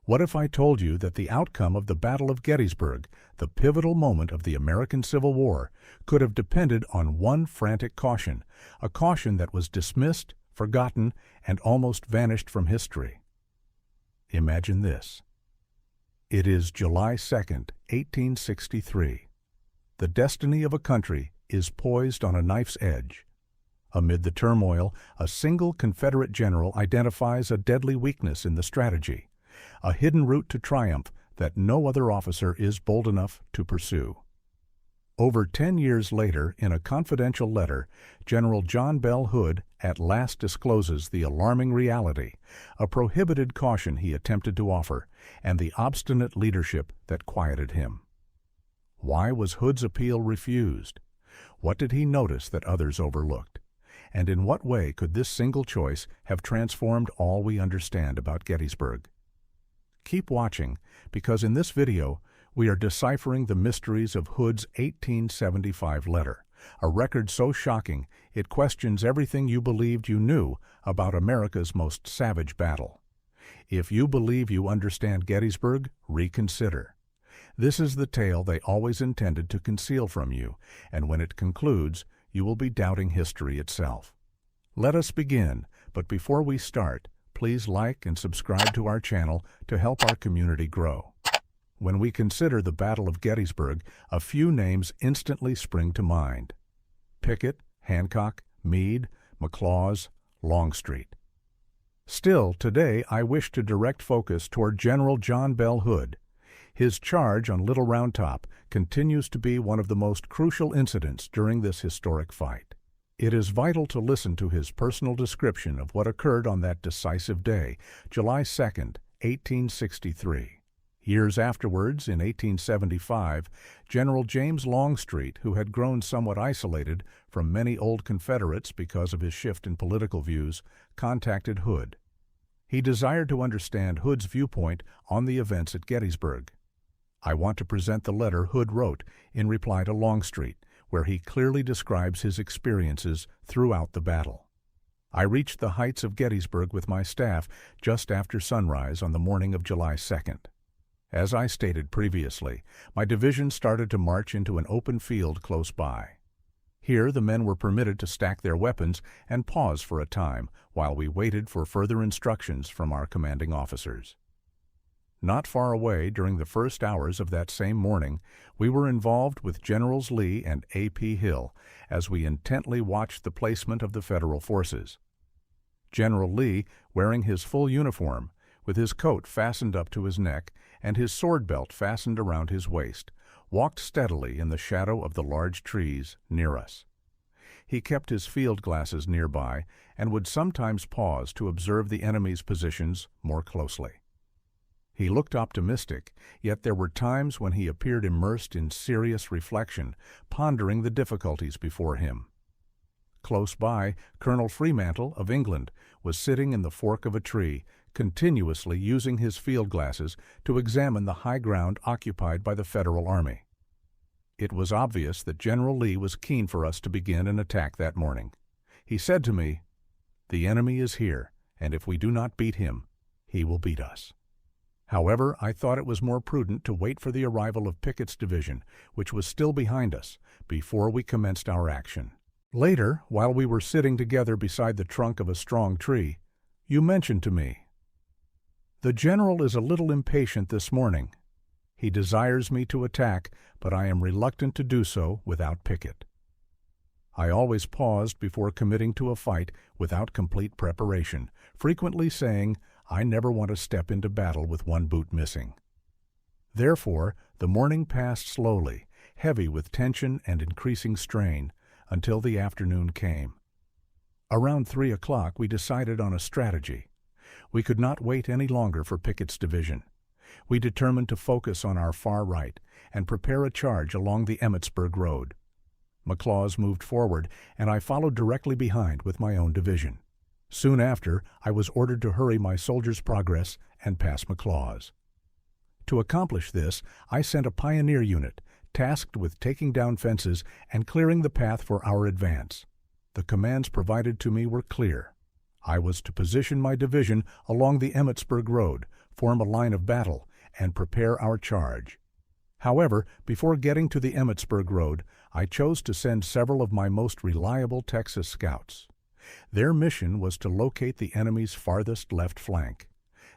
What if I told you that the outcome of the Battle of Gettysburg, the pivotal moment of the American Civil War, could have depended on one frantic caution, a caution that was dismissed, forgotten, and almost vanished from history? Imagine this. It is July 2nd, 1863. The destiny of a country is poised on a knife's edge. Amid the turmoil, a single Confederate general identifies a deadly weakness in the strategy, a hidden route to triumph that no other officer is bold enough to pursue. Over 10 years later, in a confidential letter, General John Bell Hood at last discloses the alarming reality, a prohibited caution he attempted to offer, and the obstinate leadership that quieted him. Why was Hood's appeal refused? What did he notice that others overlooked? And in what way could this single choice have transformed all we understand about Gettysburg? Keep watching, because in this video, we are deciphering the mysteries of Hood's 1875 letter, a record so shocking it questions everything you believed you knew about America's most savage battle. If you believe you understand Gettysburg, reconsider. This is the tale they always intended to conceal from you, and when it concludes, you will be doubting history itself. Let us begin, but before we start, please like and subscribe to our channel to help our community grow. When we consider the Battle of Gettysburg, a few names instantly spring to mind: Pickett, Hancock, Meade, McLaws, Longstreet. Still, today I wish to direct focus toward General John Bell Hood. His charge on Little Round Top continues to be one of the most crucial incidents during this historic fight. It is vital to listen to his personal description of what occurred on that decisive day, July 2nd, 1863. Years afterwards, in 1875, General James Longstreet, who had grown somewhat isolated from many old Confederates because of his shift in political views, contacted Hood. He desired to understand Hood's viewpoint on the events at Gettysburg. I want to present the letter Hood wrote in reply to Longstreet, where he clearly describes his experiences throughout the battle. I reached the heights of Gettysburg with my staff just after sunrise on the morning of July 2nd. As I stated previously, my division started to march into an open field close by. Here the men were permitted to stack their weapons and pause for a time while we waited for further instructions from our commanding officers. Not far away, during the first hours of that same morning, we were involved with Generals Lee and A.P. Hill as we intently watched the placement of the Federal forces. General Lee, wearing his full uniform, with his coat fastened up to his neck and his sword belt fastened around his waist, walked steadily in the shadow of the large trees near us. He kept his field glasses nearby and would sometimes pause to observe the enemy's positions more closely. He looked optimistic, yet there were times when he appeared immersed in serious reflection, pondering the difficulties before him. Close by, Colonel Fremantle of England was sitting in the fork of a tree, continuously using his field glasses to examine the high ground occupied by the Federal Army. It was obvious that General Lee was keen for us to begin an attack that morning. He said to me, "The enemy is here, and if we do not beat him, he will beat us." However, I thought it was more prudent to wait for the arrival of Pickett's division, which was still behind us, before we commenced our action. Later, while we were sitting together beside the trunk of a strong tree, you mentioned to me, "The general is a little impatient this morning. He desires me to attack, but I am reluctant to do so without Pickett." I always paused before committing to a fight without complete preparation, frequently saying, "I never want to step into battle with one boot missing." Therefore, the morning passed slowly, heavy with tension and increasing strain, until the afternoon came. Around 3 o'clock we decided on a strategy. We could not wait any longer for Pickett's division. We determined to focus on our far right and prepare a charge along the Emmitsburg Road. McLaws moved forward, and I followed directly behind with my own division. Soon after, I was ordered to hurry my soldiers' progress and pass McLaws. To accomplish this, I sent a pioneer unit, tasked with taking down fences and clearing the path for our advance. The commands provided to me were clear. I was to position my division along the Emmitsburg Road, form a line of battle, and prepare our charge. However, before getting to the Emmitsburg Road, I chose to send several of my most reliable Texas scouts. Their mission was to locate the enemy's farthest left flank.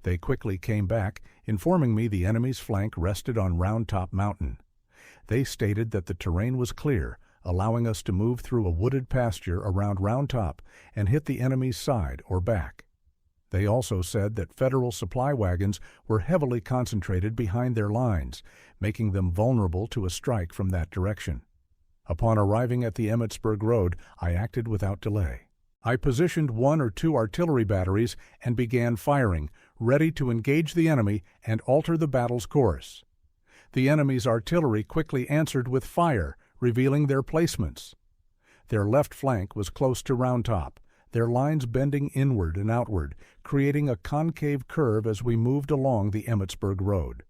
They quickly came back, informing me the enemy's flank rested on Round Top Mountain. They stated that the terrain was clear, allowing us to move through a wooded pasture around Round Top and hit the enemy's side or back. They also said that Federal supply wagons were heavily concentrated behind their lines, making them vulnerable to a strike from that direction. Upon arriving at the Emmitsburg Road, I acted without delay. I positioned 1 or 2 artillery batteries and began firing, ready to engage the enemy and alter the battle's course. The enemy's artillery quickly answered with fire, revealing their placements. Their left flank was close to Round Top, their lines bending inward and outward, creating a concave curve as we moved along the Emmitsburg Road.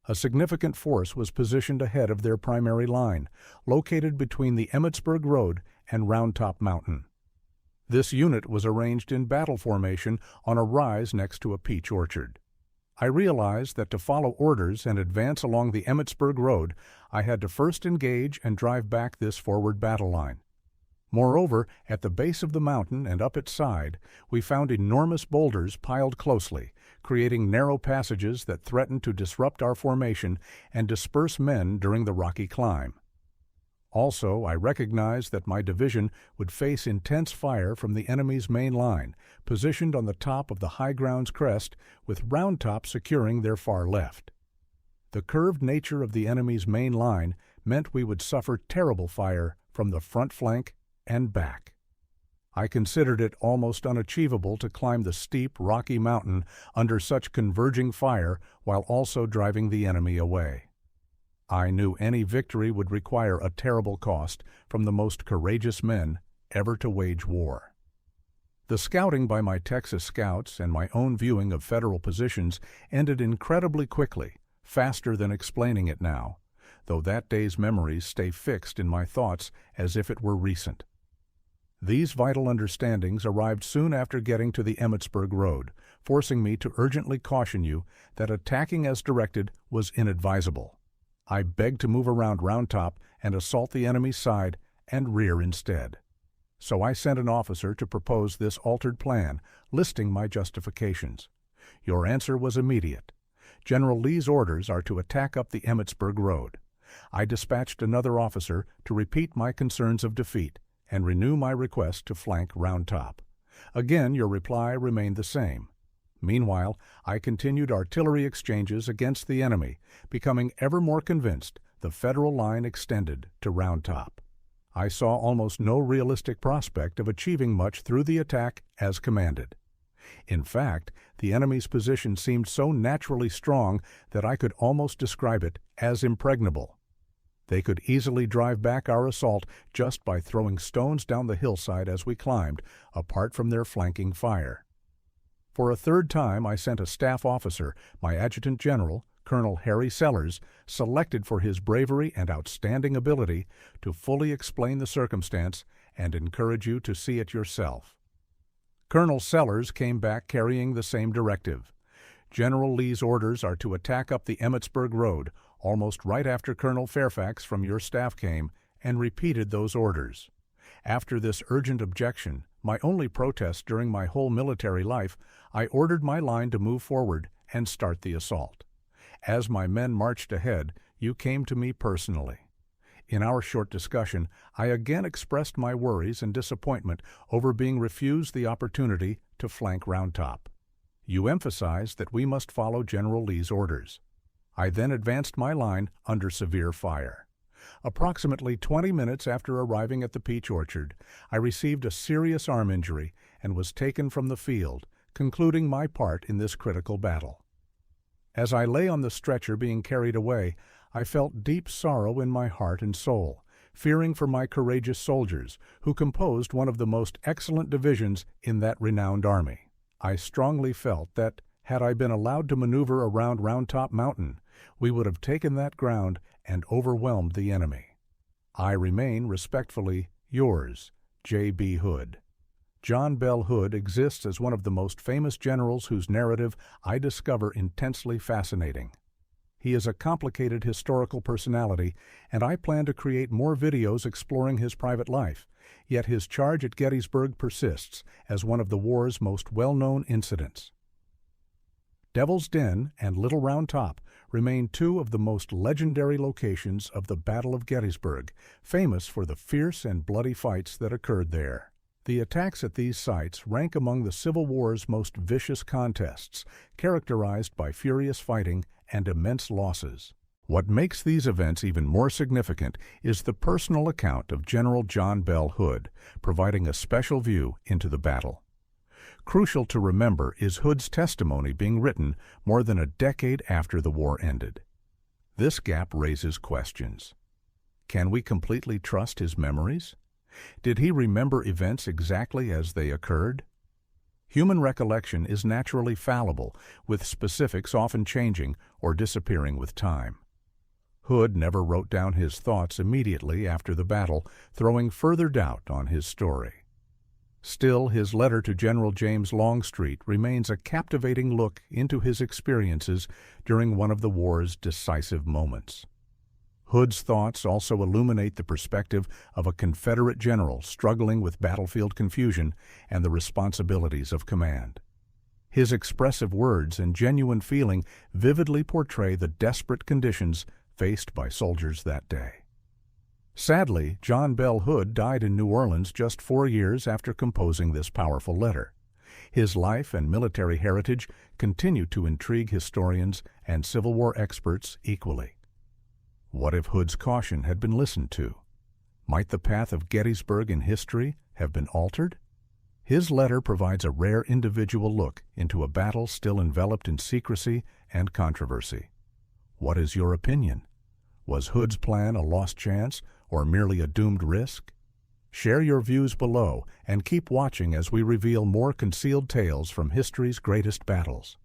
A significant force was positioned ahead of their primary line, located between the Emmitsburg Road and Round Top Mountain. This unit was arranged in battle formation on a rise next to a peach orchard. I realized that to follow orders and advance along the Emmitsburg Road, I had to first engage and drive back this forward battle line. Moreover, at the base of the mountain and up its side, we found enormous boulders piled closely, creating narrow passages that threatened to disrupt our formation and disperse men during the rocky climb. Also, I recognized that my division would face intense fire from the enemy's main line, positioned on the top of the high ground's crest, with Round Top securing their far left. The curved nature of the enemy's main line meant we would suffer terrible fire from the front flank and back. I considered it almost unachievable to climb the steep, rocky mountain under such converging fire while also driving the enemy away. I knew any victory would require a terrible cost from the most courageous men ever to wage war. The scouting by my Texas scouts and my own viewing of Federal positions ended incredibly quickly, faster than explaining it now, though that day's memories stay fixed in my thoughts as if it were recent. These vital understandings arrived soon after getting to the Emmitsburg Road, forcing me to urgently caution you that attacking as directed was inadvisable. I begged to move around Round Top and assault the enemy's side and rear instead. So I sent an officer to propose this altered plan, listing my justifications. Your answer was immediate. General Lee's orders are to attack up the Emmitsburg Road. I dispatched another officer to repeat my concerns of defeat and renew my request to flank Round Top. Again, your reply remained the same. Meanwhile, I continued artillery exchanges against the enemy, becoming ever more convinced the Federal line extended to Round Top. I saw almost no realistic prospect of achieving much through the attack as commanded. In fact, the enemy's position seemed so naturally strong that I could almost describe it as impregnable. They could easily drive back our assault just by throwing stones down the hillside as we climbed, apart from their flanking fire. For a third time, I sent a staff officer, my adjutant general, Colonel Harry Sellers, selected for his bravery and outstanding ability, to fully explain the circumstance and encourage you to see it yourself. Colonel Sellers came back carrying the same directive. General Lee's orders are to attack up the Emmitsburg Road, almost right after Colonel Fairfax from your staff came and repeated those orders. After this urgent objection, my only protest during my whole military life, I ordered my line to move forward and start the assault. As my men marched ahead, you came to me personally. In our short discussion, I again expressed my worries and disappointment over being refused the opportunity to flank Round Top. You emphasized that we must follow General Lee's orders. I then advanced my line under severe fire. Approximately 20 minutes after arriving at the peach orchard, I received a serious arm injury and was taken from the field, concluding my part in this critical battle. As I lay on the stretcher being carried away, I felt deep sorrow in my heart and soul, fearing for my courageous soldiers, who composed one of the most excellent divisions in that renowned army. I strongly felt that, had I been allowed to maneuver around Round Top Mountain, we would have taken that ground and overwhelmed the enemy. I remain respectfully yours, J.B. Hood. John Bell Hood exists as one of the most famous generals whose narrative I discover intensely fascinating. He is a complicated historical personality, and I plan to create more videos exploring his private life, yet his charge at Gettysburg persists as one of the war's most well-known incidents. Devil's Den and Little Round Top remain two of the most legendary locations of the Battle of Gettysburg, famous for the fierce and bloody fights that occurred there. The attacks at these sites rank among the Civil War's most vicious contests, characterized by furious fighting and immense losses. What makes these events even more significant is the personal account of General John Bell Hood, providing a special view into the battle. Crucial to remember is Hood's testimony being written more than a decade after the war ended. This gap raises questions. Can we completely trust his memories? Did he remember events exactly as they occurred? Human recollection is naturally fallible, with specifics often changing or disappearing with time. Hood never wrote down his thoughts immediately after the battle, throwing further doubt on his story. Still, his letter to General James Longstreet remains a captivating look into his experiences during one of the war's decisive moments. Hood's thoughts also illuminate the perspective of a Confederate general struggling with battlefield confusion and the responsibilities of command. His expressive words and genuine feeling vividly portray the desperate conditions faced by soldiers that day. Sadly, John Bell Hood died in New Orleans just 4 years after composing this powerful letter. His life and military heritage continue to intrigue historians and Civil War experts equally. What if Hood's caution had been listened to? Might the path of Gettysburg in history have been altered? His letter provides a rare individual look into a battle still enveloped in secrecy and controversy. What is your opinion? Was Hood's plan a lost chance or merely a doomed risk? Share your views below and keep watching as we reveal more concealed tales from history's greatest battles.